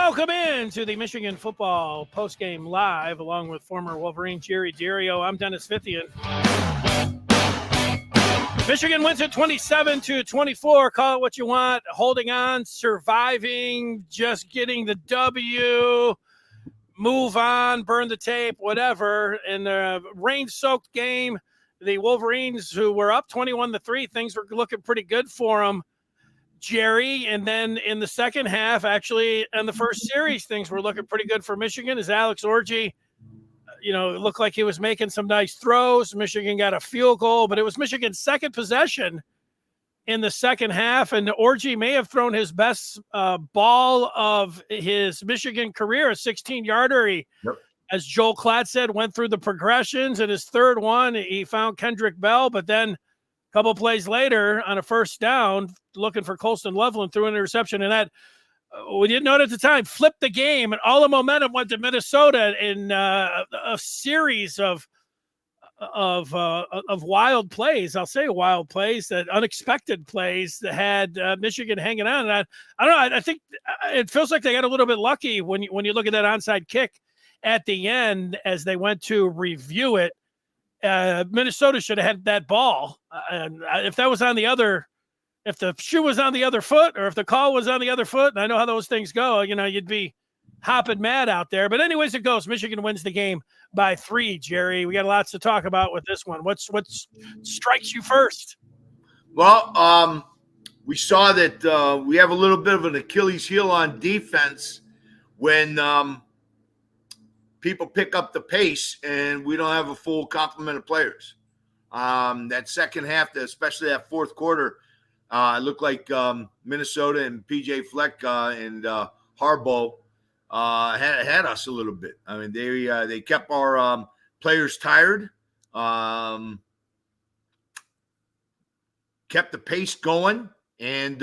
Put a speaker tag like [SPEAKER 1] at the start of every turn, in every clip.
[SPEAKER 1] Welcome in to the Michigan Football Postgame Live, along with former Wolverine Jerry Diorio. I'm Dennis Fithian. Michigan wins it 27-24. Call it what you want. Holding on, surviving, just getting the W, move on, burn the tape, whatever. In the rain-soaked game, the Wolverines, who were up 21-3, things were looking pretty good for them, Jerry. And then in the second half, actually, in the first series, things were looking pretty good for Michigan as Alex Orji, it looked like he was making some nice throws. Michigan got a field goal, but it was Michigan's second possession in the second half, and Orji may have thrown his best ball of his Michigan career, a 16-yarder. As Joel Klatt said, went through the progressions, and his third one, he found Kendrick Bell, but then a couple of plays later on a first down, looking for Colston Loveland, threw an interception, and that, we didn't know it at the time, flipped the game, and all the momentum went to Minnesota in a series of wild plays. I'll say wild plays, that unexpected plays that had Michigan hanging on. And I don't know. I think it feels like they got a little bit lucky when you look at that onside kick at the end as they went to review it. Minnesota should have had that ball, and if that was on the other. If the shoe was on the other foot or if the call was on the other foot, and I know how those things go, you'd be hopping mad out there. But anyways, it goes. Michigan wins the game by 3, Jerry. We got lots to talk about with this one. What strikes you first?
[SPEAKER 2] Well, we saw that we have a little bit of an Achilles heel on defense when people pick up the pace and we don't have a full complement of players. That second half, especially that fourth quarter, it looked like Minnesota and PJ Fleck and Harbaugh had us a little bit. I mean, they kept our players tired, kept the pace going, and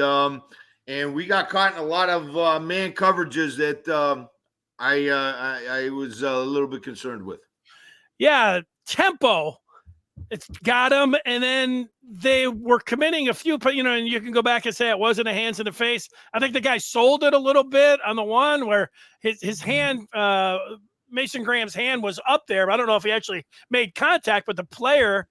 [SPEAKER 2] we got caught in a lot of man coverages that I was a little bit concerned with.
[SPEAKER 1] Yeah, tempo. It's got them, and then they were committing a few, and you can go back and say it wasn't a hands in the face. I think the guy sold it a little bit on the one where his hand, Mason Graham's hand was up there. But I don't know if he actually made contact with the player.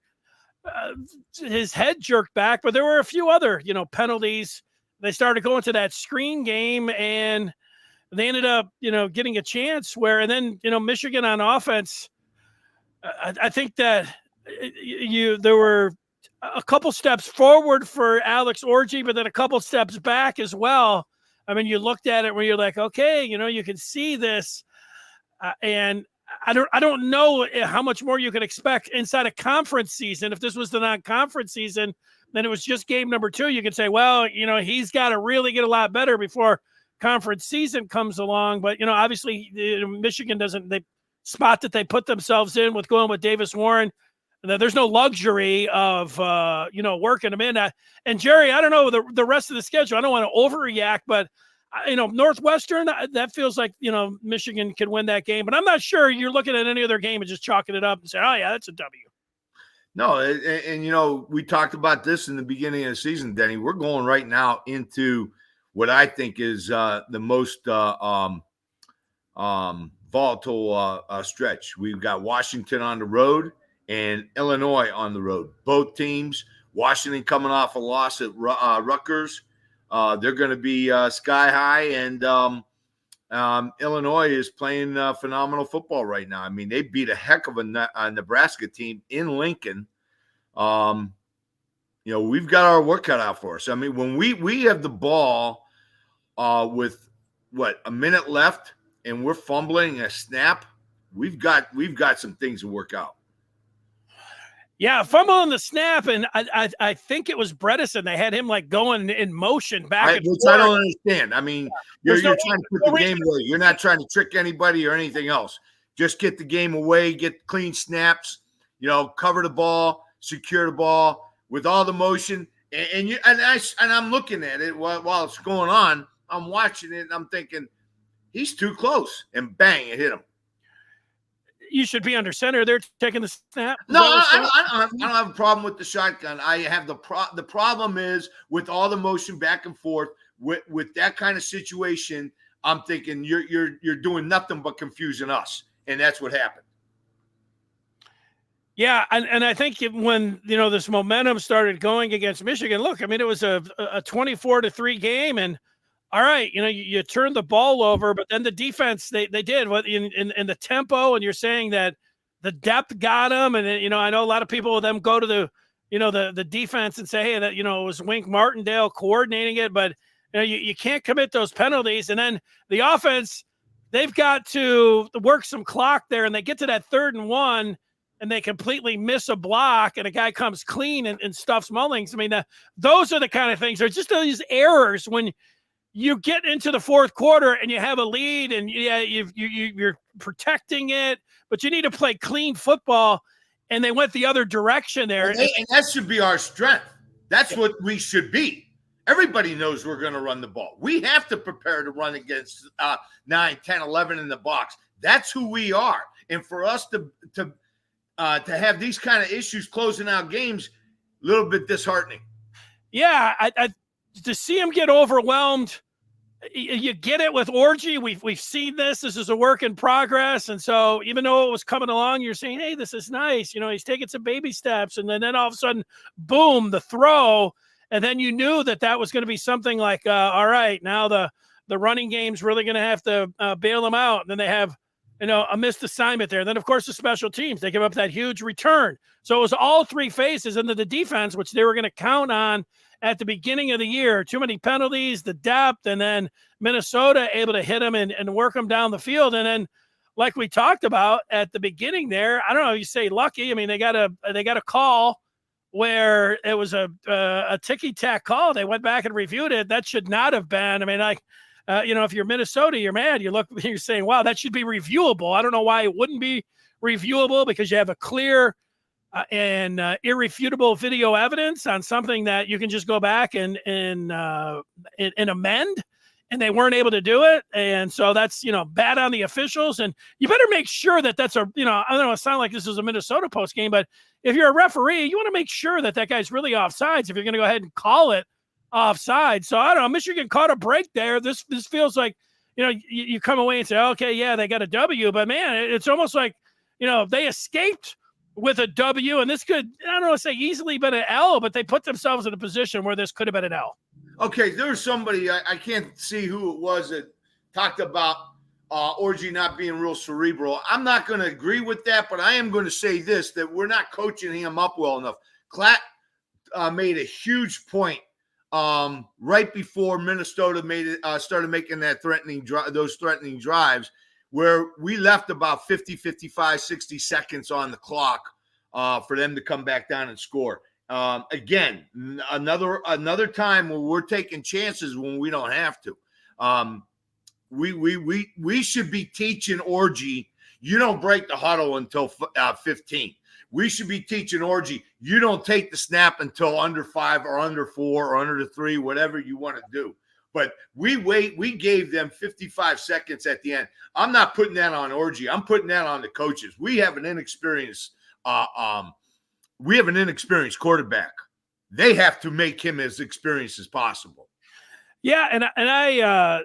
[SPEAKER 1] His head jerked back, but there were a few other, penalties. They started going to that screen game, and they ended up, getting a chance where, and then, Michigan on offense, I think that there were a couple steps forward for Alex Orji, but then a couple steps back as well. I mean, you looked at it where you're like, okay, you can see this, and I don't know how much more you could expect inside a conference season. If this was the non-conference season, then it was just game number 2. You could say, well, he's got to really get a lot better before conference season comes along. But obviously, Michigan doesn't. They spot that they put themselves in with going with Davis Warren. There's no luxury of, working them in. And Jerry, I don't know the rest of the schedule. I don't want to overreact, but, Northwestern, that feels like, Michigan can win that game. But I'm not sure you're looking at any other game and just chalking it up and saying, oh, yeah, that's a W.
[SPEAKER 2] No, and we talked about this in the beginning of the season, Denny. We're going right now into what I think is the most volatile stretch. We've got Washington on the road and Illinois on the road. Both teams, Washington coming off a loss at Rutgers. They're going to be sky high, and Illinois is playing phenomenal football right now. I mean, they beat a heck of a Nebraska team in Lincoln. We've got our work cut out for us. I mean, when we have the ball with, a minute left and we're fumbling a snap, we've got some things to work out.
[SPEAKER 1] Yeah, fumble on the snap, and I think it was Bredesen. They had him going in motion back and forth.
[SPEAKER 2] Which I don't understand. I mean, you're trying to put the game away. You're not trying to trick anybody or anything else. Just get the game away, get clean snaps, cover the ball, secure the ball with all the motion. And I'm looking at it while it's going on. I'm watching it, and I'm thinking, he's too close, and bang, it hit him.
[SPEAKER 1] You should be under center. They're taking the snap.
[SPEAKER 2] No, I don't have a problem with the shotgun. I have the problem is with all the motion back and forth with that kind of situation. I'm thinking you're doing nothing but confusing us, and that's what happened.
[SPEAKER 1] Yeah, and I think when this momentum started going against Michigan, look, I mean, it was a 24-3 game, and all right, you turned the ball over, but then the defense they did what in the tempo, and you're saying that the depth got them, and then, I know a lot of people with them go to the defense and say, hey, that it was Wink Martindale coordinating it, but you can't commit those penalties, and then the offense, they've got to work some clock there, and they get to that 3rd and 1. And they completely miss a block, and a guy comes clean and stuffs Mullings. I mean, those are the kind of things. There's just these errors when you get into the 4th quarter and you have a lead, and you're protecting it, but you need to play clean football. And they went the other direction there,
[SPEAKER 2] and that should be our strength. That's what we should be. Everybody knows we're going to run the ball. We have to prepare to run against 9, 10, 11 in the box. That's who we are. And for us to have these kind of issues closing out games, a little bit disheartening.
[SPEAKER 1] Yeah, to see him get overwhelmed, you get it with Orji. We've seen this. This is a work in progress, and so even though it was coming along, you're saying, "Hey, this is nice." He's taking some baby steps, and then all of a sudden, boom, the throw, and then you knew that was going to be something like, all right, now the running game's really going to have to bail them out, and then they have a missed assignment there. And then, of course, the special teams, they give up that huge return. So it was all 3 phases into the defense, which they were going to count on at the beginning of the year. Too many penalties, the depth, and then Minnesota able to hit them and work them down the field. And then, like we talked about at the beginning there, I don't know if you say lucky. I mean, they got a call where it was a ticky-tack call. They went back and reviewed it. That should not have been. I mean, if you're Minnesota, you're mad. You're saying, wow, that should be reviewable. I don't know why it wouldn't be reviewable, because you have a clear and irrefutable video evidence on something that you can just go back and amend, and they weren't able to do it. And so that's, bad on the officials. And you better make sure that's I don't know, it sounds like this is a Minnesota post game, but if you're a referee, you want to make sure that guy's really offsides if you're going to go ahead and call it offside. So I don't know, Michigan caught a break there. This feels like, you come away and say, okay, yeah, they got a W, but man, it's almost like, they escaped with a W, and this could, I don't know, say easily been an L, but they put themselves in a position where this could have been an L.
[SPEAKER 2] Okay, there was somebody, I can't see who it was, that talked about Orji not being real cerebral. I'm not going to agree with that, but I am going to say this, that we're not coaching him up well enough. Klatt made a huge point right before Minnesota started making that those threatening drives, where we left about 50, 55, 60 seconds on the clock for them to come back down and score. Again, another time where we're taking chances when we don't have to. We should be teaching Orji, you don't break the huddle until 15. We should be teaching Orji, you don't take the snap until under 5 or under 4 or under 3, whatever you want to do. But we gave them 55 seconds at the end. I'm not putting that on Orji. I'm putting that on the coaches. We have an inexperienced quarterback. They have to make him as experienced as possible.
[SPEAKER 1] Yeah, and I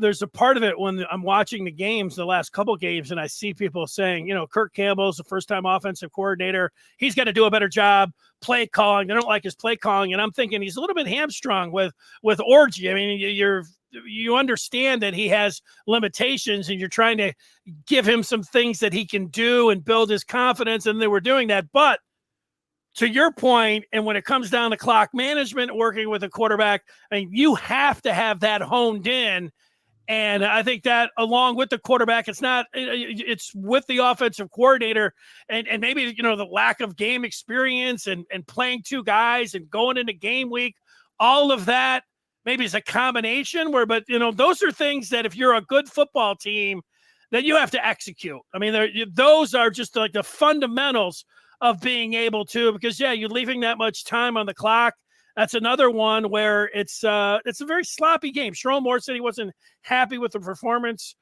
[SPEAKER 1] there's a part of it when I'm watching the games, the last couple games, and I see people saying, Kirk Campbell's the first-time offensive coordinator. He's got to do a better job play calling. They don't like his play calling, and I'm thinking he's a little bit hamstrung with Orji. I mean, you understand that he has limitations, and you're trying to give him some things that he can do and build his confidence, and they were doing that. But to your point, and when it comes down to clock management, working with a quarterback, I mean, you have to have that honed in. And I think that along with the quarterback, it's with the offensive coordinator and maybe, the lack of game experience and playing 2 guys and going into game week, all of that maybe is a combination but those are things that if you're a good football team, that you have to execute. I mean, those are just like the fundamentals of being able to, because you're leaving that much time on the clock. That's another one where it's a very sloppy game. Sherrone Moore said he wasn't happy with the performance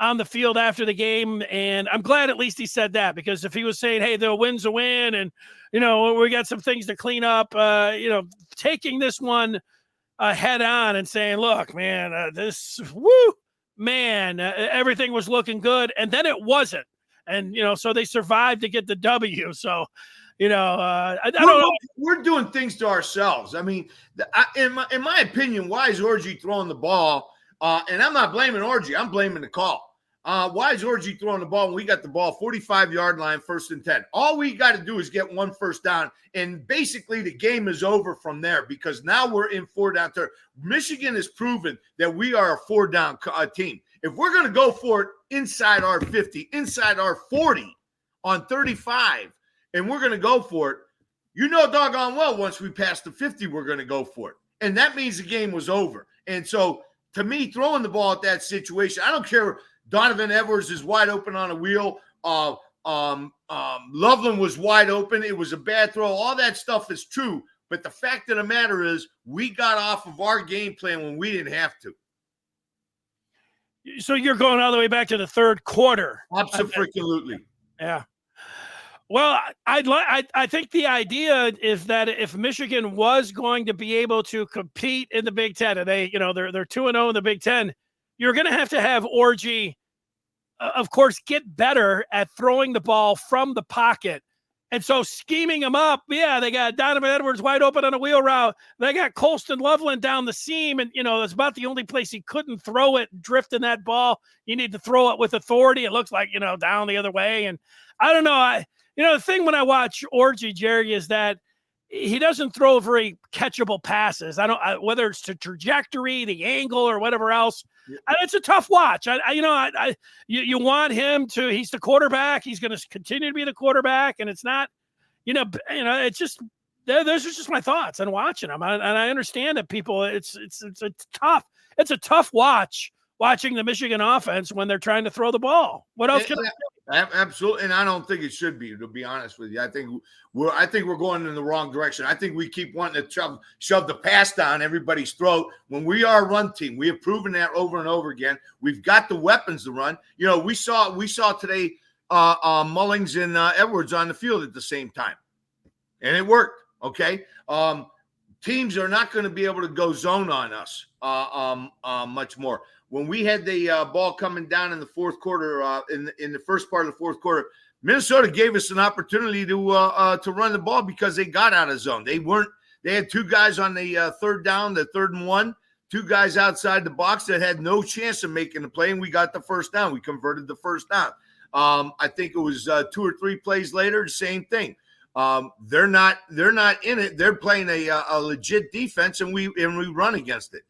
[SPEAKER 1] on the field after the game, and I'm glad at least he said that, because if he was saying, hey, the win's a win, and we got some things to clean up, taking this one head on and saying, look, man, man, everything was looking good, and then it wasn't. And, so they survived to get the W. So, I don't know.
[SPEAKER 2] We're doing things to ourselves. I mean, in my opinion, why is Orgy throwing the ball? And I'm not blaming Orgy. I'm blaming the call. Why is Orgy throwing the ball when we got the ball 45-yard line, 1st and 10? All we got to do is get 1 first down, and basically the game is over from there because now we're in 4-down turn. Michigan has proven that we are a 4-down team. If we're going to go for it inside our 50, inside our 40 on 35, and we're going to go for it, doggone well once we pass the 50, we're going to go for it. And that means the game was over. And so, to me, throwing the ball at that situation, I don't care. Donovan Edwards is wide open on a wheel. Loveland was wide open. It was a bad throw. All that stuff is true. But the fact of the matter is we got off of our game plan when we didn't have to.
[SPEAKER 1] So you're going all the way back to the 3rd quarter.
[SPEAKER 2] Absolutely.
[SPEAKER 1] Yeah. Well, I think the idea is that if Michigan was going to be able to compete in the Big Ten, and they're 2-0 in the Big Ten, you're going to have Orgy, of course, get better at throwing the ball from the pocket. And so scheming them up, they got Donovan Edwards wide open on a wheel route. They got Colston Loveland down the seam, and, it's about the only place he couldn't throw it, drifting that ball. You need to throw it with authority. It looks like, down the other way. And I don't know. The thing when I watch Orgy, Jerry, is that he doesn't throw very catchable passes. Whether it's the trajectory, the angle, or whatever else. It's a tough watch. You want him to. He's the quarterback. He's going to continue to be the quarterback, and it's not. It's just. Those are just my thoughts on watching him, and I understand that people. It's tough. It's a tough watch watching the Michigan offense when they're trying to throw the ball. What else can I do?
[SPEAKER 2] Absolutely, and I don't think it should be. To be honest with you, I think we're going in the wrong direction. I think we keep wanting to shove the pass down everybody's throat when we are a run team. We have proven that over and over again. We've got the weapons to run. We saw today Mullings and Edwards on the field at the same time, and it worked. Okay, teams are not going to be able to go zone on us much more. When we had the ball coming down in the 4th quarter, in the first part of the 4th quarter, Minnesota gave us an opportunity to run the ball because they got out of zone. They had 2 guys on the 3rd down, the 3rd and 1, 2 guys outside the box that had no chance of making the play, and we got the first down. We converted the first down. I think it was 2 or 3 plays later, the same thing. They're not in it. They're playing a legit defense, and we run against it.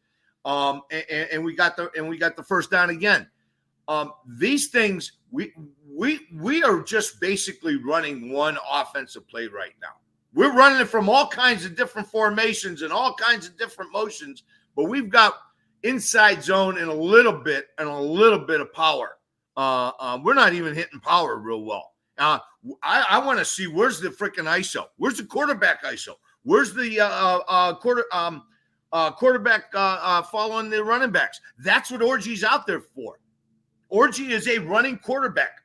[SPEAKER 2] And we got the first down again. These things we are just basically running one offensive play right now. We're running it from all kinds of different formations and all kinds of different motions, but we've got inside zone and a little bit of power. We're not even hitting power real well. I want to see where's the freaking ISO? Where's the quarterback ISO? Where's the quarterback following the running backs? That's what Orgy's out there for. Orgy is a running quarterback.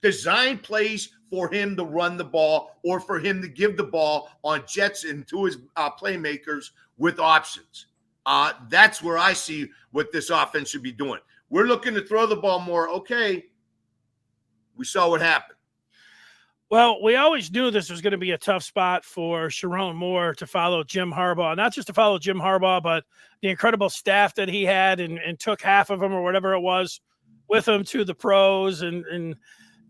[SPEAKER 2] Design plays for him to run the ball or for him to give the ball on jets into his playmakers with options. That's where I see what this offense should be doing. We're looking to throw the ball more. Okay, we saw what happened.
[SPEAKER 1] Well, we always knew this was going to be a tough spot for Sharon Moore to follow Jim Harbaugh. Not just to follow Jim Harbaugh, but the incredible staff that he had and took half of them or whatever it was with him to the pros. And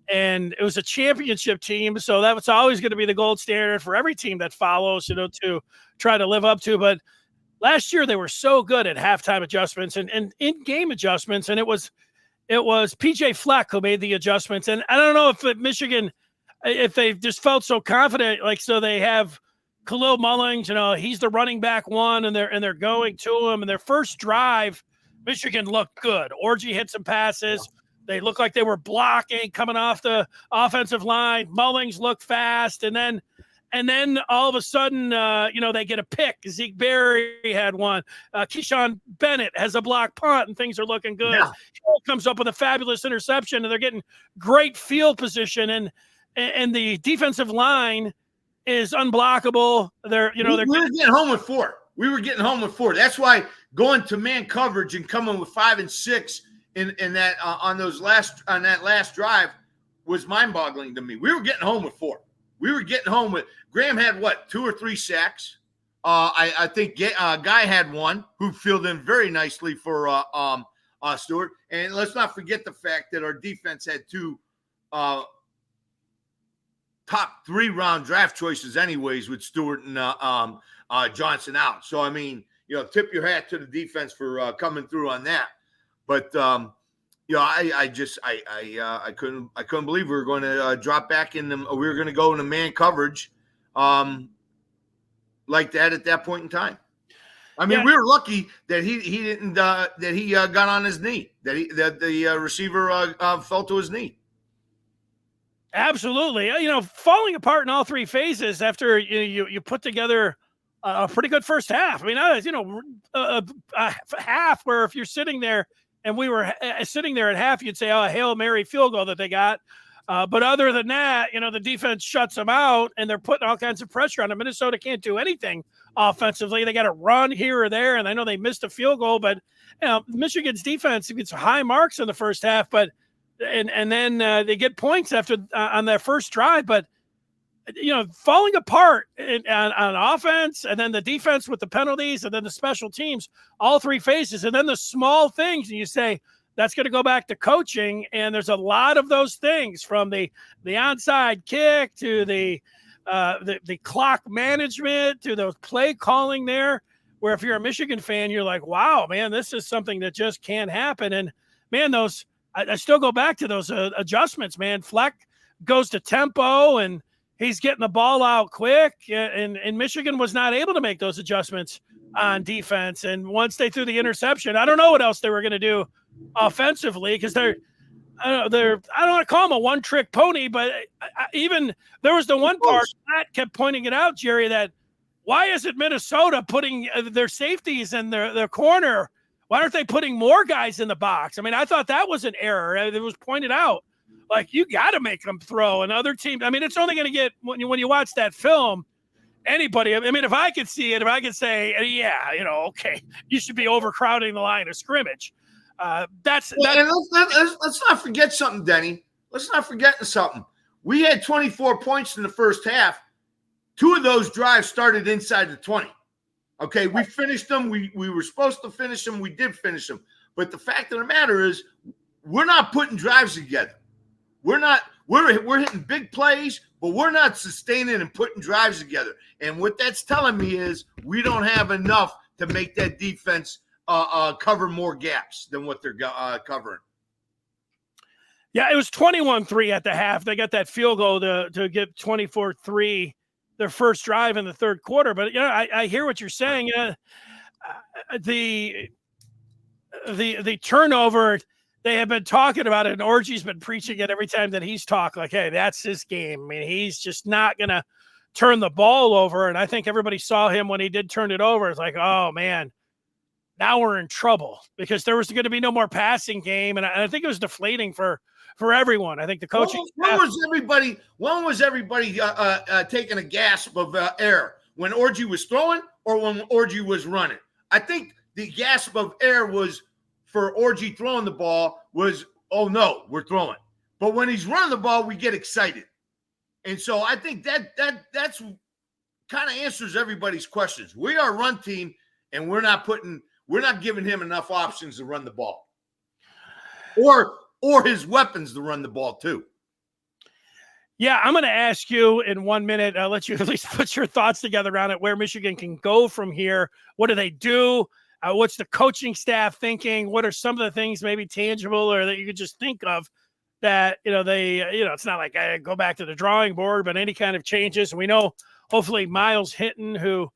[SPEAKER 1] it was a championship team. So that was always going to be the gold standard for every team that follows, to try to live up to. But last year they were so good at halftime adjustments and in-game adjustments. And it was PJ Fleck who made the adjustments. And I don't know if Michigan – if they just felt so confident, so they have Khalil Mullings, he's the running back one, and they're going to him. And their first drive, Michigan looked good. Orgy hit some passes. They looked like they were blocking, coming off the offensive line. Mullings looked fast, and then all of a sudden, they get a pick. Zeke Berry had one. Keyshawn Bennett has a block punt, and things are looking good. Yeah. Hill comes up with a fabulous interception, and they're getting great field position. And the defensive line is unblockable. We were
[SPEAKER 2] getting home with 4. That's why going to man coverage and coming with 5 and 6 in that on that last drive was mind-boggling to me. We were getting home with 4. We were getting home with Graham had what 2 or 3 sacks. I think Guy had 1 who filled in very nicely for Stewart. And let's not forget the fact that our defense had 2 top 3 round draft choices anyways with Stewart and Johnson out. So I mean, tip your hat to the defense for coming through on that. But I couldn't believe we were going to drop back in them. We were going to go into man coverage like that at that point in time. I mean, we were lucky that he didn't that he got on his knee, that the receiver fell to his knee.
[SPEAKER 1] Absolutely. Falling apart in all 3 phases after you put together a pretty good first half. I mean, a half where if you're sitting there and we were sitting there at half, you'd say, oh, a Hail Mary field goal that they got. But other than that, the defense shuts them out and they're putting all kinds of pressure on them. Minnesota can't do anything offensively. They got to run here or there. And I know they missed a field goal, but Michigan's defense gets high marks in the first half, but and then they get points after on their first drive, but falling apart on offense, and then the defense with the penalties, and then the special teams, all 3 phases, and then the small things, and you say that's going to go back to coaching. And there's a lot of those things, from the onside kick to the clock management to those play calling there, where if you're a Michigan fan, you're like, wow, man, this is something that just can't happen. And man, I still go back to those adjustments, man. Fleck goes to tempo and he's getting the ball out quick, and Michigan was not able to make those adjustments on defense. And once they threw the interception, I don't know what else they were going to do offensively, because I don't want to call them a one-trick pony, but even there was the one part that kept pointing it out, Jerry, that why isn't Minnesota putting their safeties in their corner? Why aren't they putting more guys in the box? I mean, I thought that was an error. It was pointed out. Like, you got to make them throw. And other teams, I mean, it's only going to get, when you watch that film, anybody, I mean, if I could see it, if I could say, yeah, okay, you should be overcrowding the line of scrimmage. And let's
[SPEAKER 2] not forget something, Denny. Let's not forget something. We had 24 points in the first half. 2 of those drives started inside the 20. Okay, we finished them. We were supposed to finish them. We did finish them. But the fact of the matter is, we're not putting drives together. We're hitting big plays, but we're not sustaining and putting drives together. And what that's telling me is we don't have enough to make that defense cover more gaps than what they're covering.
[SPEAKER 1] Yeah, it was 21-3 at the half. They got that field goal to get 24-3 their first drive in the third quarter. But I hear what you're saying. The turnover, they have been talking about it, and Orgy's been preaching it every time that he's talked, like, hey, that's his game. I mean, he's just not going to turn the ball over. And I think everybody saw him when he did turn it over. It's like, oh, man, now we're in trouble, because there was going to be no more passing game. And I think it was deflating for everyone. I think the coaching.
[SPEAKER 2] When was everybody taking a gasp of air? When Orgy was throwing or when Orgy was running? I think the gasp of air was for Orgy throwing the ball was, oh no, we're throwing. But when he's running the ball, we get excited. And so I think that's kind of answers everybody's questions. We are a run team, and we're not giving him enough options to run the ball. Or his weapons to run the ball too.
[SPEAKER 1] Yeah, I'm going to ask you in 1 minute. I'll let you at least put your thoughts together on it, where Michigan can go from here. What do they do? What's the coaching staff thinking? What are some of the things maybe tangible or that you could just think of that, it's not like I go back to the drawing board, but any kind of changes. And we know hopefully Miles Hinton, who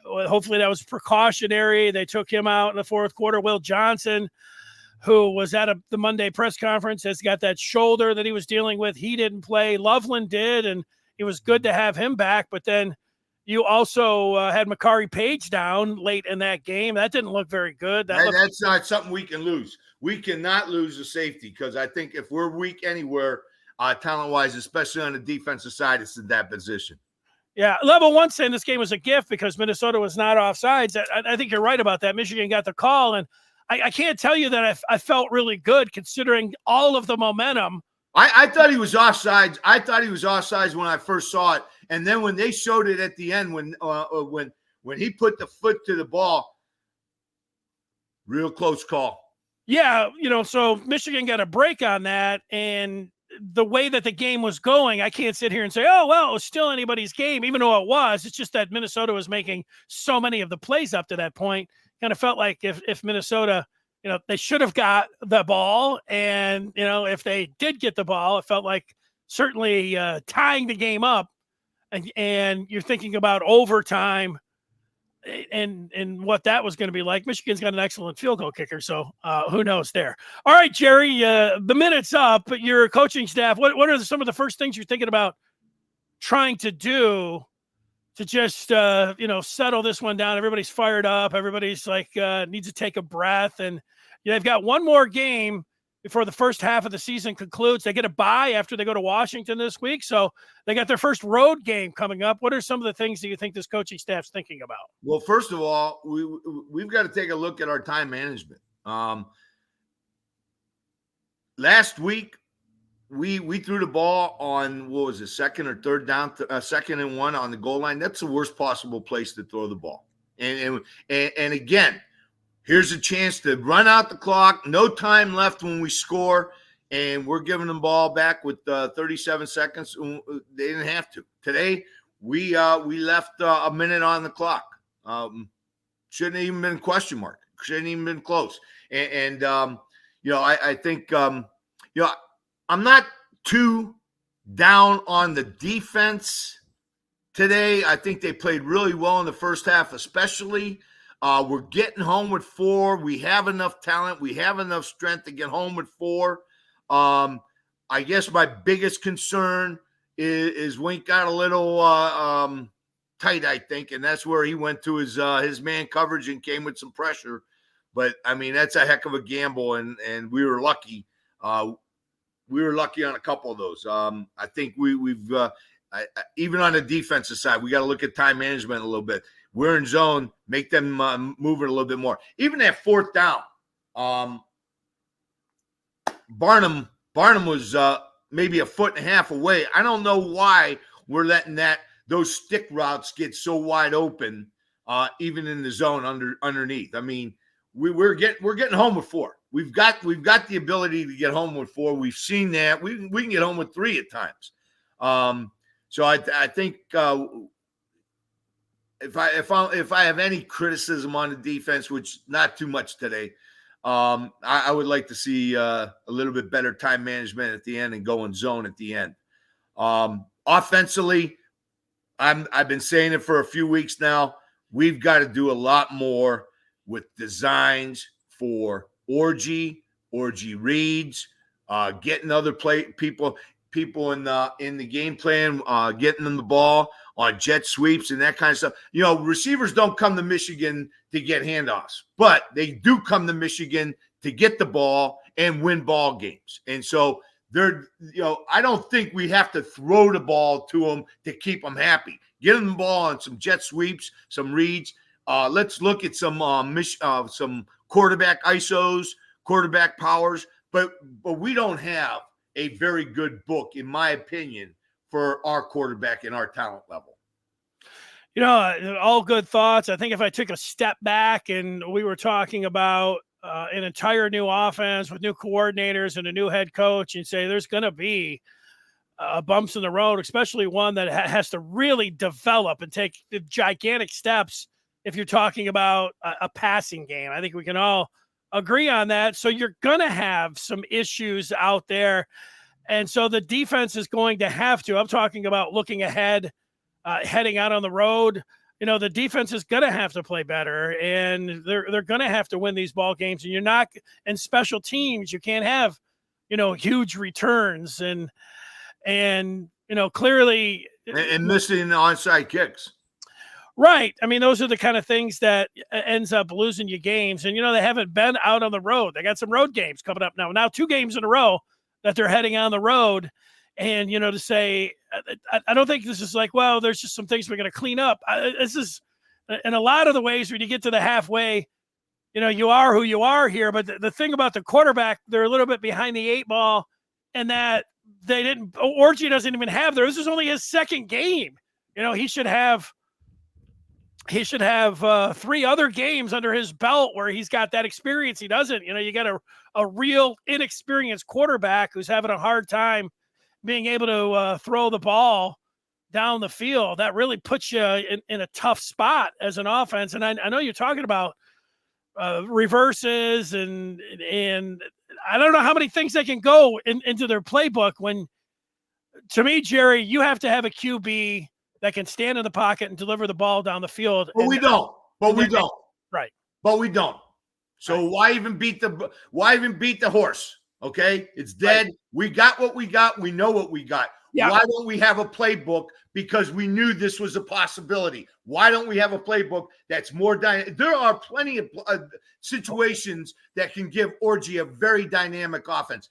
[SPEAKER 1] hopefully that was precautionary. They took him out in the fourth quarter. Will Johnson, who was at the Monday press conference, has got that shoulder that he was dealing with. He didn't play. Loveland did, and it was good to have him back. But then you also had Makari Page down late in that game. That didn't look very good.
[SPEAKER 2] That's not something we can lose. We cannot lose the safety, because I think if we're weak anywhere, talent-wise, especially on the defensive side, it's in that position.
[SPEAKER 1] Yeah, Level 1 saying this game was a gift because Minnesota was not offsides. I think you're right about that. Michigan got the call, and I can't tell you that I felt really good considering all of the momentum.
[SPEAKER 2] I thought he was offsides. I thought he was offsides when I first saw it, and then when they showed it at the end, when he put the foot to the ball, real close call.
[SPEAKER 1] Yeah, so Michigan got a break on that, and the way that the game was going, I can't sit here and say, oh, well, it was still anybody's game, even though it was. It's just that Minnesota was making so many of the plays up to that point. Kind of felt like if Minnesota, they should have got the ball. And, if they did get the ball, it felt like certainly tying the game up. And you're thinking about overtime and what that was going to be like. Michigan's got an excellent field goal kicker, so who knows there. All right, Jerry, the minute's up. Your coaching staff, what are some of the first things you're thinking about trying to do to just, settle this one down? Everybody's fired up. Everybody's like needs to take a breath. And they've got one more game before the first half of the season concludes. They get a bye after they go to Washington this week. So they got their first road game coming up. What are some of the things that you think this coaching staff's thinking about?
[SPEAKER 2] Well, first of all, we've got to take a look at our time management. Last week, we threw the ball on, what was it, second or third down, second and 1 on the goal line. That's the worst possible place to throw the ball. And again, here's a chance to run out the clock. No time left when we score, and we're giving them ball back with 37 seconds. They didn't have to. Today, we left a minute on the clock. Shouldn't have even been a question mark. Shouldn't even been close. And I think I'm not too down on the defense today. I think they played really well in the first half, especially. We're getting home with 4. We have enough talent. We have enough strength to get home with 4. I guess my biggest concern is Wink got a little tight, I think, and that's where he went to his man coverage and came with some pressure. But, I mean, that's a heck of a gamble, and we were lucky. We were lucky on a couple of those. I think we've even on the defensive side, we got to look at time management a little bit. We're in zone, make them move it a little bit more. Even at fourth down, Barnum was maybe a foot and a half away. I don't know why we're letting those stick routes get so wide open, even in the zone underneath. I mean, we're getting home with 4. We've got the ability to get home with 4. We've seen that. We can get home with 3 at times. So I think. If I have any criticism on the defense, which not too much today, I would like to see a little bit better time management at the end and go in zone at the end. Offensively, I've been saying it for a few weeks now. We've got to do a lot more with designs for orgy reads, getting other people in the game plan, getting them the ball on jet sweeps and that kind of stuff. Receivers don't come to Michigan to get handoffs, but they do come to Michigan to get the ball and win ball games. And so I don't think we have to throw the ball to them to keep them happy. Get them the ball on some jet sweeps, some reads. Let's look at some quarterback ISOs, quarterback powers, but we don't have a very good book, in my opinion, for our quarterback and our talent level.
[SPEAKER 1] All good thoughts. I think if I took a step back and we were talking about an entire new offense with new coordinators and a new head coach, and say there's going to be bumps in the road, especially one that has to really develop and take the gigantic steps if you're talking about a passing game. I think we can all agree on that. So you're going to have some issues out there. And so the defense is going to have to, I'm talking about looking ahead, heading out on the road. The defense is going to have to play better, and they're going to have to win these ball games. And you're not in special teams. You can't have, huge returns and clearly
[SPEAKER 2] and missing the onside kicks.
[SPEAKER 1] Right. I mean, those are the kind of things that ends up losing you games. And, they haven't been out on the road. They got some road games coming up now 2 games in a row that they're heading on the road. And, to say, I don't think this is like, well, there's just some things we're going to clean up. This is in a lot of the ways when you get to the halfway, you are who you are here. But the thing about the quarterback, they're a little bit behind the 8 ball, and that Orji doesn't even have there. This is only his second game. He should have 3 other games under his belt where he's got that experience. He doesn't. You got a real inexperienced quarterback who's having a hard time being able to throw the ball down the field. That really puts you in a tough spot as an offense. And I know you're talking about reverses and I don't know how many things they can go into their playbook when, to me, Jerry, you have to have a QB that can stand in the pocket and deliver the ball down the field.
[SPEAKER 2] But we don't.
[SPEAKER 1] Right.
[SPEAKER 2] But we don't. So
[SPEAKER 1] right.
[SPEAKER 2] Why even beat the horse? Okay? It's dead. Right. We got what we got. We know what we got. Yeah. Why don't we have a playbook? Because we knew this was a possibility. Why don't we have a playbook that's more dynamic? There are plenty of situations that can give Orji a very dynamic offense.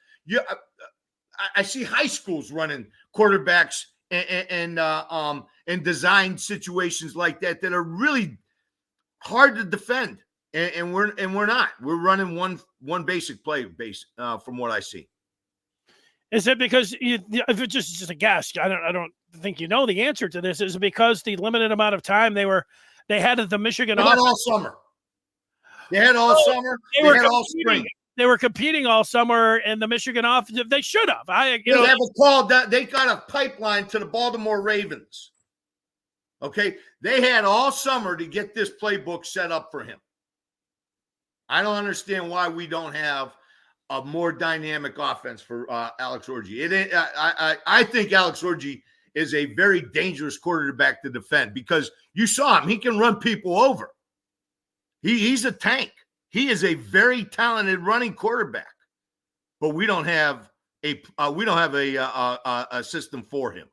[SPEAKER 2] I see high schools running quarterbacks and design situations like that are really hard to defend, and we're not. We're running one basic play from what I see.
[SPEAKER 1] Is it because if it's just a guess? I don't think you know the answer to this. Is it because the limited amount of time they had at the Michigan?
[SPEAKER 2] They had all summer. They had all summer. They had all spring.
[SPEAKER 1] They were competing all summer, and the Michigan offense. They should have.
[SPEAKER 2] They have a call that they got a pipeline to the Baltimore Ravens. Okay, they had all summer to get this playbook set up for him. I don't understand why we don't have a more dynamic offense for Alex Orji. I think Alex Orji is a very dangerous quarterback to defend because you saw him. He can run people over. He's a tank. He is a very talented running quarterback, but we don't have a system for him.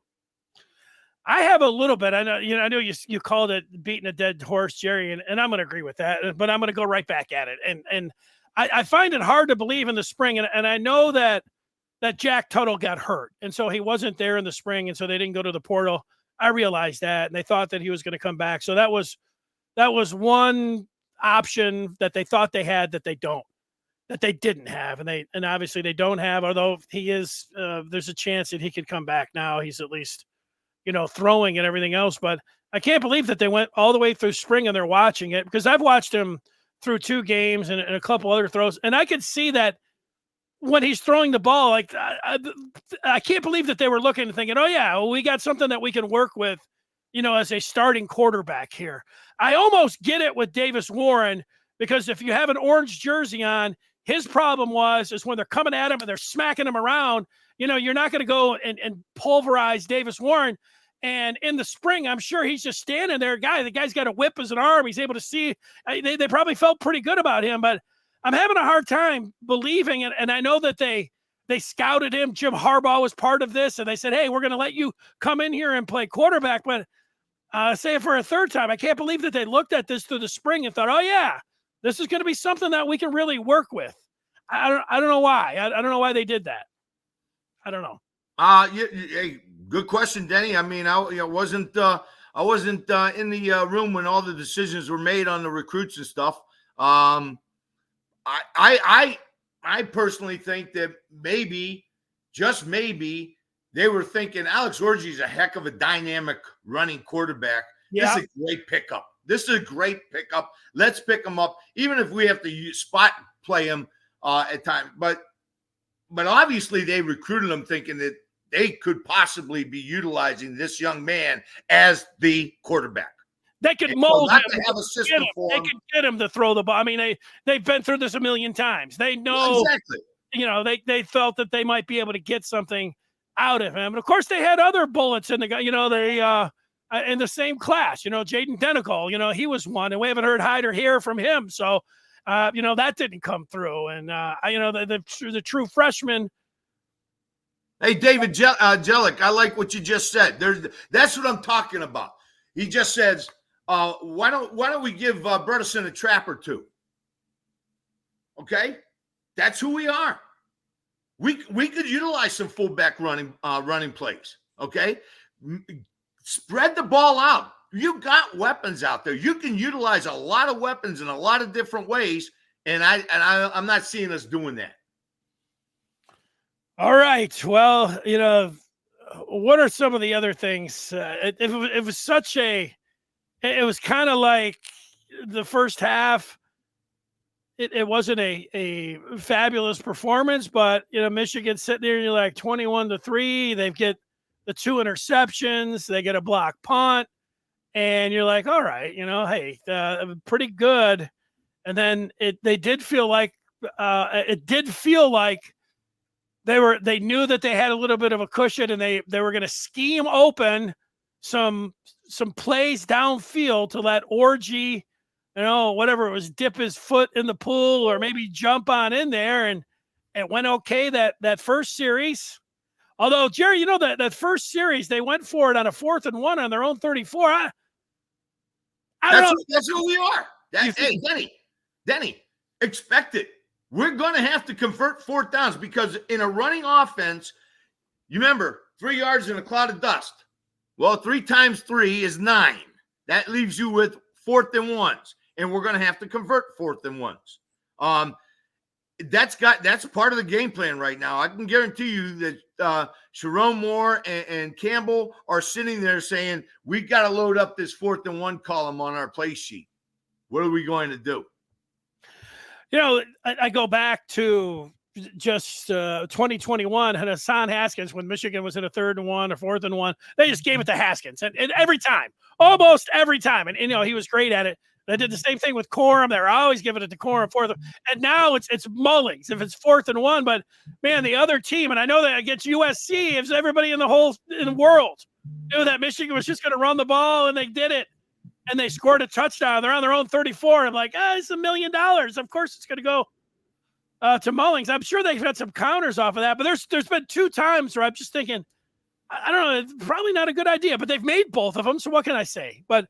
[SPEAKER 1] I have a little bit. I know you called it beating a dead horse, Jerry, and I'm going to agree with that. But I'm going to go right back at it. And I find it hard to believe in the spring, and I know that Jack Tuttle got hurt, and so he wasn't there in the spring, and so they didn't go to the portal. I realized that, and they thought that he was going to come back. So that was one option that they thought they had that they didn't have, and obviously they don't have. Although he is, there's a chance that he could come back now. He's at least, throwing and everything else. But I can't believe that they went all the way through spring and they're watching it, because I've watched him through 2 games and a couple other throws, and I could see that when he's throwing the ball, like I can't believe that they were looking and thinking, oh yeah, well, we got something that we can work with, as a starting quarterback here. I almost get it with Davis Warren, because if you have an orange jersey on, his problem is when they're coming at him and they're smacking him around, you're not going to go and pulverize Davis Warren. And in the spring, I'm sure he's just standing there. The guy's got a whip as an arm. He's able to see. They probably felt pretty good about him, but I'm having a hard time believing it. And I know that they scouted him. Jim Harbaugh was part of this, and they said, hey, we're going to let you come in here and play quarterback. But say it for a third time, I can't believe that they looked at this through the spring and thought, oh yeah, this is going to be something that we can really work with. I don't know why. I don't know why they did that. I don't know.
[SPEAKER 2] Hey, good question, Denny. I mean, I wasn't in the room when all the decisions were made on the recruits and stuff. I personally think that maybe, just maybe, they were thinking Alex Orji is a heck of a dynamic running quarterback. Yeah. This is a great pickup. Let's pick him up, even if we have to spot play him at times. But obviously they recruited him thinking that they could possibly be utilizing this young man as the quarterback.
[SPEAKER 1] They could mold him.
[SPEAKER 2] To have a system for him.
[SPEAKER 1] They could get him to throw the ball. I mean, they've been through this a million times. They know exactly. They felt that they might be able to get something out of him. And of course, they had other bullets in the guy. They in the same class. Jaden Denical. He was one, and we haven't heard hide or hair from him. So, that didn't come through. And the true freshman.
[SPEAKER 2] Hey, David Jellick, I like what you just said. That's what I'm talking about. He just says, why don't we give Bredesen a trap or two? Okay, that's who we are. We could utilize some fullback running plays. Okay, spread the ball out. You got weapons out there. You can utilize a lot of weapons in a lot of different ways And I'm not seeing us doing that.
[SPEAKER 1] All right. Well, what are some of the other things? It was such a, it was kind of like the first half. It wasn't a fabulous performance, but Michigan sitting there and you're like 21-3. They get the 2 interceptions, they get a block punt, and you're like, all right, hey, pretty good. And then they did feel like they knew that they had a little bit of a cushion, and they were going to scheme open some plays downfield to let Orgy, whatever it was, dip his foot in the pool or maybe jump on in there. And it went okay that first series. Although, Jerry, that first series, they went for it on a 4th and 1 on their own 34. I don't know.
[SPEAKER 2] That's who we are. Hey, Denny, expect it. We're going to have to convert 4th downs because in a running offense, you remember 3 yards in a cloud of dust. Well, 3 times 3 is 9. That leaves you with 4th and 1s, and we're going to have to convert 4th and 1s. That's part of the game plan right now. I can guarantee you that Sharon Moore and Campbell are sitting there saying, we got to load up this 4th and 1 column on our play sheet. What are we going to do?
[SPEAKER 1] I go back to just 2021 and Hassan Haskins, when Michigan was in a 3rd and 1 or 4th and 1, they just gave it to Haskins and every time, almost every time. And he was great at it. They did the same thing with Corum. They were always giving it to Corum 4th. And now it's Mullings if it's 4th and 1. But man, the other team, and I know that against USC, if everybody in the world knew that Michigan was just going to run the ball, and they did it. And they scored a touchdown. They're on their own 34. I'm like, it's $1 million. Of course it's going to go to Mullings. I'm sure they've had some counters off of that, but there's been 2 times where I'm just thinking, I don't know, it's probably not a good idea, but they've made both of them. So what can I say? But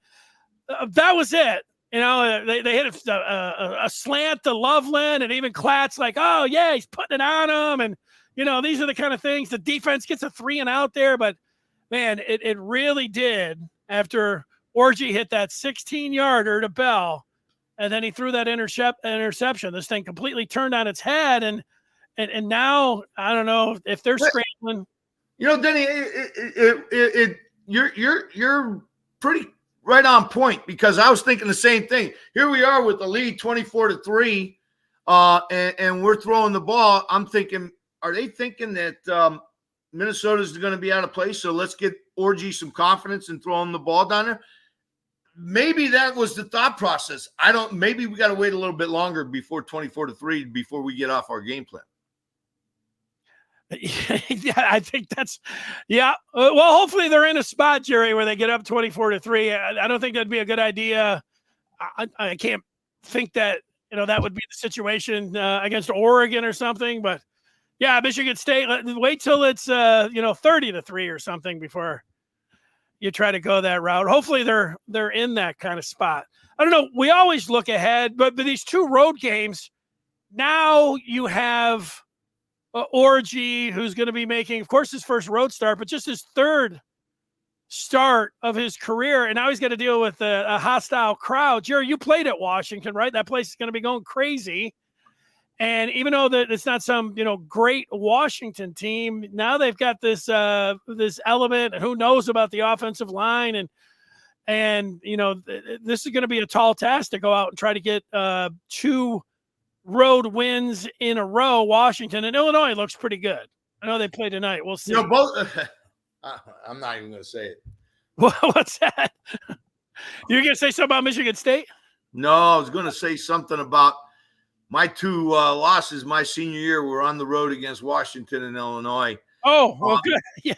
[SPEAKER 1] that was it. They hit a slant to Loveland, and even Klatt's like, oh yeah, he's putting it on him. And these are the kind of things. The defense gets a 3 and out there, but man, it really did after Orgy hit that 16-yarder to Bell, and then he threw that interception. This thing completely turned on its head, and now I don't know if they're scrambling.
[SPEAKER 2] Denny, you're pretty right on point, because I was thinking the same thing. Here we are with the lead 24-3, and we're throwing the ball. I'm thinking, are they thinking that Minnesota's going to be out of place? So let's get Orgy some confidence and throw him the ball down there. Maybe that was the thought process. Maybe we got to wait a little bit longer before 24-3 before we get off our game plan.
[SPEAKER 1] Yeah, I think that's, yeah. Well, hopefully they're in a spot, Jerry, where they get up 24-3. I don't think that'd be a good idea. I can't think that, that would be the situation against Oregon or something, but yeah, Michigan State, wait till it's, 30-3 or something before you try to go that route. Hopefully they're in that kind of spot. I don't know. We always look ahead, but these 2 road games, now you have Orgy, who's going to be making, of course, his first road start, but just his 3rd start of his career. And now he's got to deal with a hostile crowd. Jerry, you played at Washington, right? That place is going to be going crazy. And even though that it's not some, great Washington team, now they've got this this element, and who knows about the offensive line, and this is going to be a tall task to go out and try to get 2 road wins in a row. Washington and Illinois looks pretty good. I know they play tonight. We'll see.
[SPEAKER 2] Both. I'm not even going to say it.
[SPEAKER 1] What's that? You're going to say something about Michigan State?
[SPEAKER 2] No, I was going to say something about my 2 losses my senior year were on the road against Washington and Illinois.
[SPEAKER 1] Oh, well, good. Yeah,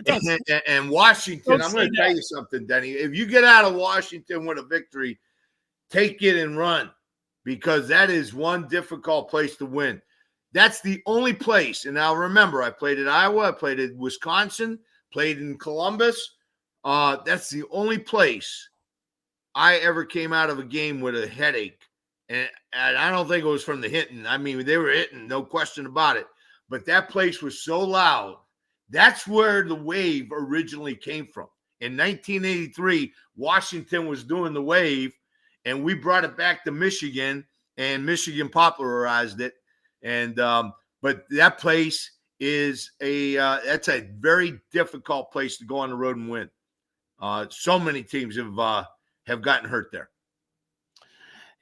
[SPEAKER 2] and Washington, I'm going to tell you something, Denny. If you get out of Washington with a victory, take it and run, because that is one difficult place to win. That's the only place. And now remember, I played at Iowa, I played at Wisconsin, played in Columbus. That's the only place I ever came out of a game with a headache. And I don't think it was from the hitting. I mean, they were hitting, no question about it. But that place was so loud. That's where the wave originally came from. In 1983, Washington was doing the wave, and we brought it back to Michigan, and Michigan popularized it. And but that place is that's a very difficult place to go on the road and win. So many teams have gotten hurt there.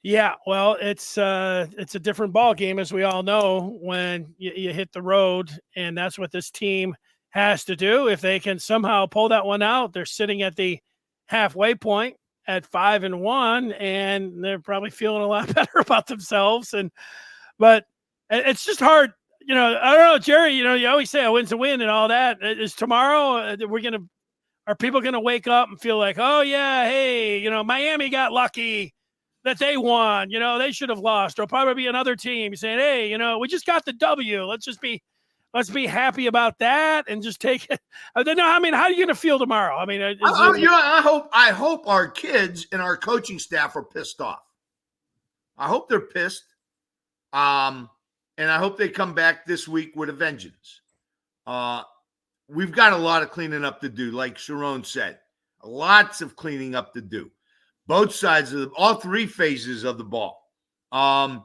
[SPEAKER 1] Yeah, well, it's a different ball game, as we all know, when you hit the road, and that's what this team has to do. If they can somehow pull that one out, they're sitting at the halfway point at 5-1, and they're probably feeling a lot better about themselves. But it's just hard. I don't know, Jerry. You always say a win's a win and all that. Is tomorrow are people gonna wake up and feel like, oh yeah, hey, Miami got lucky that they won, they should have lost. There'll probably be another team saying, hey, we just got the W. Let's be happy about that and just take it. How are you going to feel tomorrow?
[SPEAKER 2] I hope our kids and our coaching staff are pissed off. I hope they're pissed. And I hope they come back this week with a vengeance. We've got a lot of cleaning up to do, like Sharon said. Lots of cleaning up to do. Both sides of all three phases of the ball, and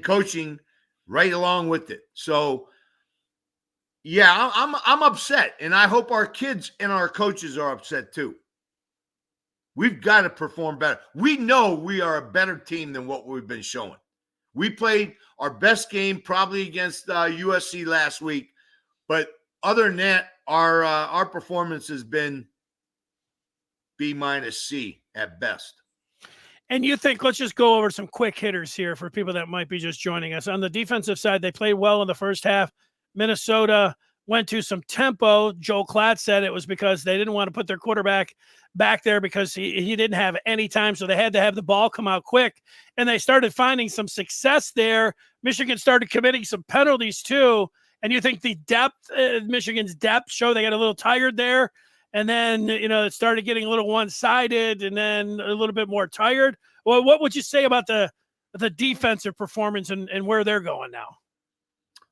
[SPEAKER 2] coaching right along with it. So, yeah, I'm upset, and I hope our kids and our coaches are upset too. We've got to perform better. We know we are a better team than what we've been showing. We played our best game probably against USC last week, but other than that, our performance has been B-C at best.
[SPEAKER 1] And you think, let's just go over some quick hitters here for people that might be just joining us. On the defensive side, they played well in the first half. Minnesota went to some tempo. Joe Klatt said it was because they didn't want to put their quarterback back there because he didn't have any time, so they had to have the ball come out quick. And they started finding some success there. Michigan started committing some penalties too. And you think the depth, Michigan's depth, show they got a little tired there? And then, it started getting a little one-sided and then a little bit more tired. Well, what would you say about the defensive performance and where they're going now?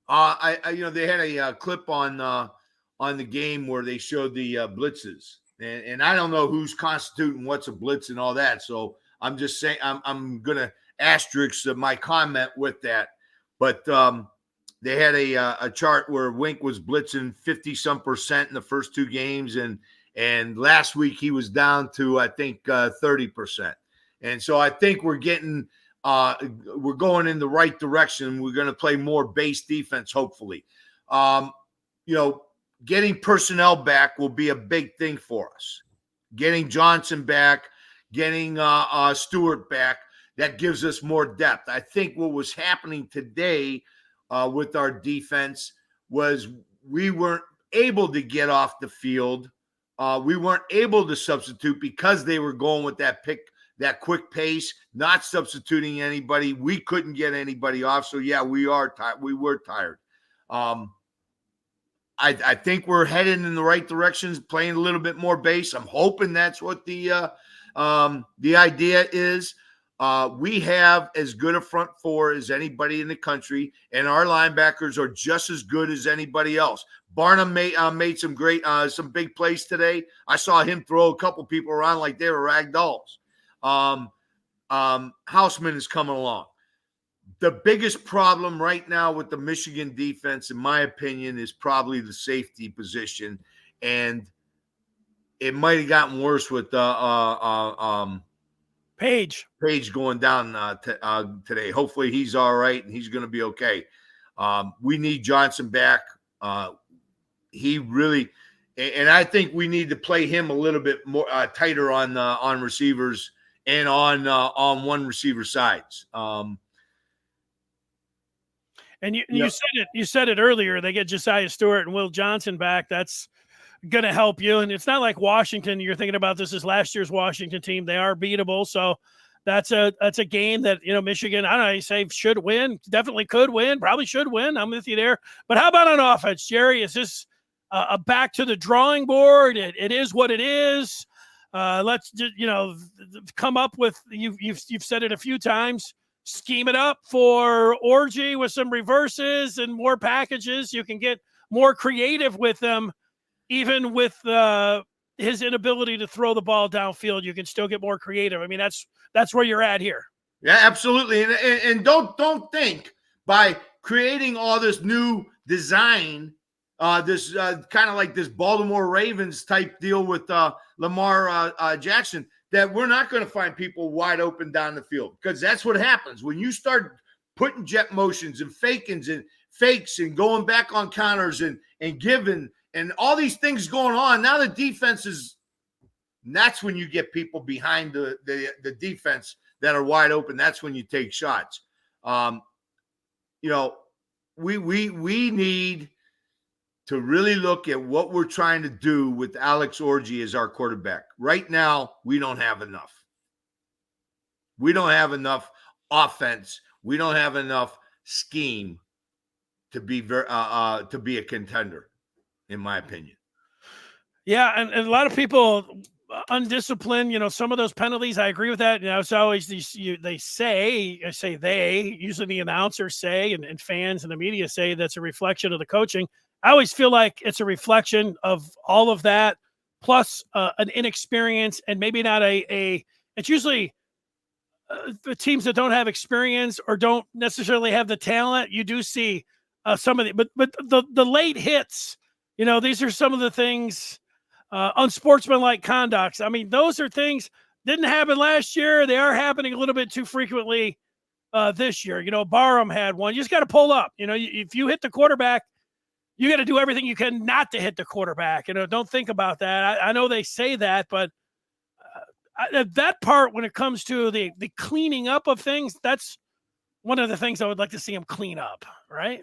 [SPEAKER 2] They had a clip on the game where they showed the blitzes. And I don't know who's constituting what's a blitz and all that. So I'm just saying I'm going to asterisk my comment with that. But they had a chart where Wink was blitzing 50-some% in the first two games, and last week he was down to, I think, 30%. And so I think we're going in the right direction. We're going to play more base defense, hopefully. Getting personnel back will be a big thing for us. Getting Johnson back, getting Stewart back, that gives us more depth. I think what was happening today with our defense was we weren't able to get off the field. We weren't able to substitute because they were going with that quick pace, not substituting anybody. We couldn't get anybody off. So yeah, we were tired. I think we're heading in the right directions, playing a little bit more base. I'm hoping that's what the idea is. We have as good a front four as anybody in the country, and our linebackers are just as good as anybody else. Barnum made some great, some big plays today. I saw him throw a couple people around like they were rag dolls. Houseman is coming along. The biggest problem right now with the Michigan defense, in my opinion, is probably the safety position, and it might have gotten worse with
[SPEAKER 1] Page
[SPEAKER 2] going down today. Hopefully he's all right and he's going to be okay. We need Johnson back. He really, and I think we need to play him a little bit more tighter on receivers and on one receiver sides.
[SPEAKER 1] And you said it earlier. They get Josiah Stewart and Will Johnson back. That's going to help you. And it's not like Washington. You're thinking about this as last year's Washington team. They are beatable. So that's a game that, Michigan, I don't know, you say should win, definitely could win, probably should win. I'm with you there. But how about on offense, Jerry? Is this a back to the drawing board? It is what it is. Let's just, come up with, you've said it a few times, scheme it up for Orgy with some reverses and more packages. You can get more creative with them. Even with his inability to throw the ball downfield, you can still get more creative. I mean, that's where you're at here.
[SPEAKER 2] Yeah, absolutely. And don't think by creating all this new design, this kind of like this Baltimore Ravens type deal with Lamar Jackson, that we're not going to find people wide open down the field, because that's what happens when you start putting jet motions and fakes and going back on counters and giving and all these things going on. Now the defense is, and that's when you get people behind the defense that are wide open. That's when you take shots. You know, we need to really look at what we're trying to do with Alex Orji as our quarterback. Right now, we don't have enough. We don't have enough offense. We don't have enough scheme to be a contender, in my opinion.
[SPEAKER 1] Yeah, and a lot of people undisciplined, some of those penalties, I agree with that. It's always they say, usually the announcers say, and fans and the media say that's a reflection of the coaching. I always feel like it's a reflection of all of that, plus an inexperience, and maybe not it's usually the teams that don't have experience or don't necessarily have the talent. You do see some of but the late hits, these are some of the things, unsportsmanlike conducts. I mean, those are things didn't happen last year. They are happening a little bit too frequently this year. Barham had one. You just got to pull up. If you hit the quarterback, you got to do everything you can not to hit the quarterback. Don't think about that. I know they say that, but that part, when it comes to the cleaning up of things, that's one of the things I would like to see them clean up, right?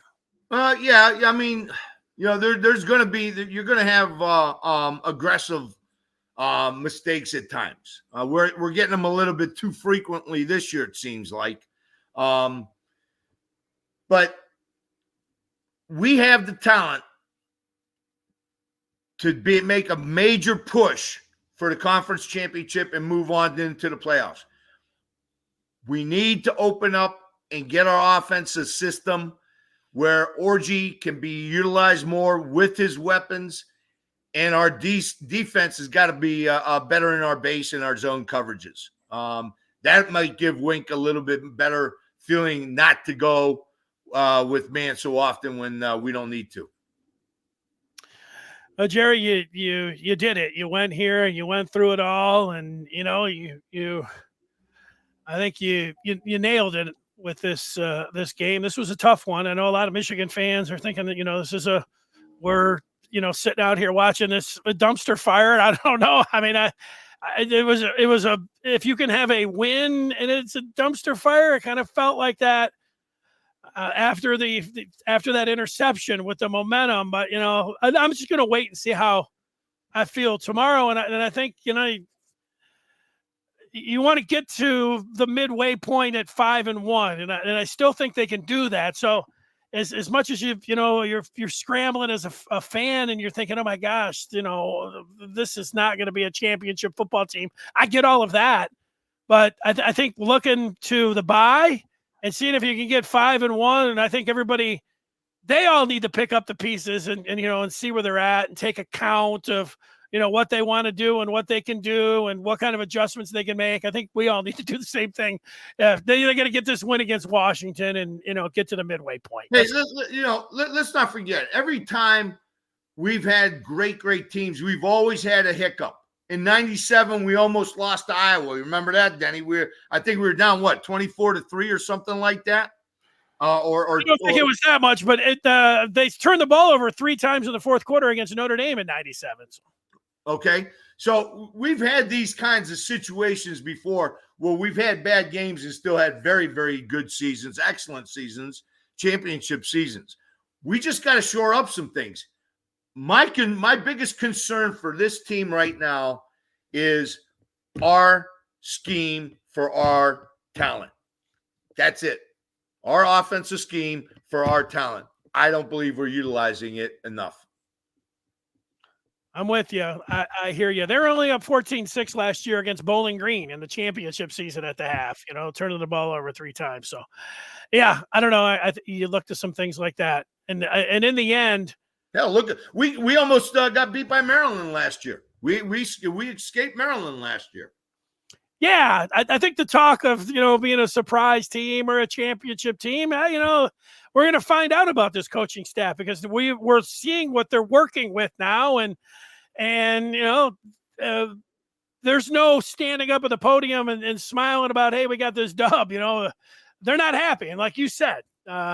[SPEAKER 2] Yeah. I mean, there's going to be, you're going to have aggressive mistakes at times. We're getting them a little bit too frequently this year, it seems like. But we have the talent to make a major push for the conference championship and move on into the playoffs. We need to open up and get our offensive system where Orji can be utilized more with his weapons, and our defense has got to be better in our base and our zone coverages. That might give Wink a little bit better feeling not to go with man so often when we don't need to.
[SPEAKER 1] Jerry, you did it. You went here and you went through it all, and I think you nailed it with this game. This was a tough one. I know a lot of Michigan fans are thinking that this is we're sitting out here watching this dumpster fire. I don't know. I mean, it was a if you can have a win and it's a dumpster fire, it kind of felt like that. After that interception with the momentum, but I'm just going to wait and see how I feel tomorrow, and I think you want to get to the midway point at 5-1, and I still think they can do that. So as much as you're scrambling as a fan and you're thinking, oh my gosh, this is not going to be a championship football team. I get all of that, but I think looking to the bye and seeing if you can get 5-1, and I think they all need to pick up the pieces and see where they're at and take account of what they want to do and what they can do and what kind of adjustments they can make. I think we all need to do the same thing. They got to get this win against Washington and get to the midway point.
[SPEAKER 2] Hey, let's not forget, every time we've had great teams, we've always had a hiccup. In 97, we almost lost to Iowa. You remember that, Denny? I think we were down 24-3 or something like that. I don't
[SPEAKER 1] think it was that much, but they turned the ball over 3 times in the fourth quarter against Notre Dame in 97.
[SPEAKER 2] Okay, so we've had these kinds of situations before where we've had bad games and still had very, very good seasons, excellent seasons, championship seasons. We just got to shore up some things. My biggest concern for this team right now is our scheme for our talent. That's it. Our offensive scheme for our talent. I don't believe we're utilizing it enough.
[SPEAKER 1] I'm with you. I hear you. They were only up 14-6 last year against Bowling Green in the championship season at the half, turning the ball over 3 times. So, yeah, I don't know. You look to some things like that. And in the end,
[SPEAKER 2] hell, look, we almost got beat by Maryland last year. We escaped Maryland last year.
[SPEAKER 1] Yeah, I think the talk of, being a surprise team or a championship team, we're going to find out about this coaching staff because we're seeing what they're working with now. And there's no standing up at the podium and smiling about, hey, we got this dub. They're not happy. And like you said,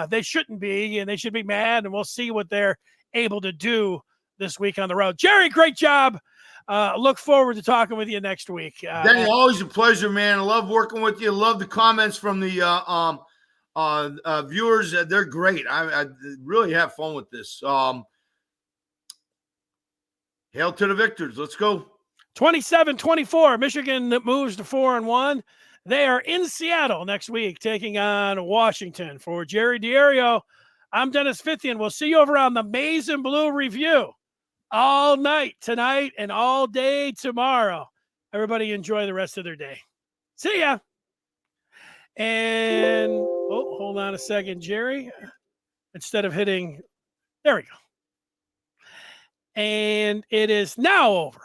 [SPEAKER 1] they shouldn't be, and they should be mad. And we'll see what they're able to do this week on the road. Jerry, great job. Look forward to talking with you next week.
[SPEAKER 2] Denny, always a pleasure, man. I love working with you. Love the comments from the viewers. They're great. I really have fun with this. Hail to the victors. Let's go.
[SPEAKER 1] 27-24. Michigan moves to 4-1. They are in Seattle next week, taking on Washington. For Jerry Diorio, I'm Dennis Fithian. We'll see you over on the Maize and Blue Review all night tonight and all day tomorrow. Everybody enjoy the rest of their day. See ya. And, hold on a second, Jerry. Instead of hitting, there we go. And it is now over.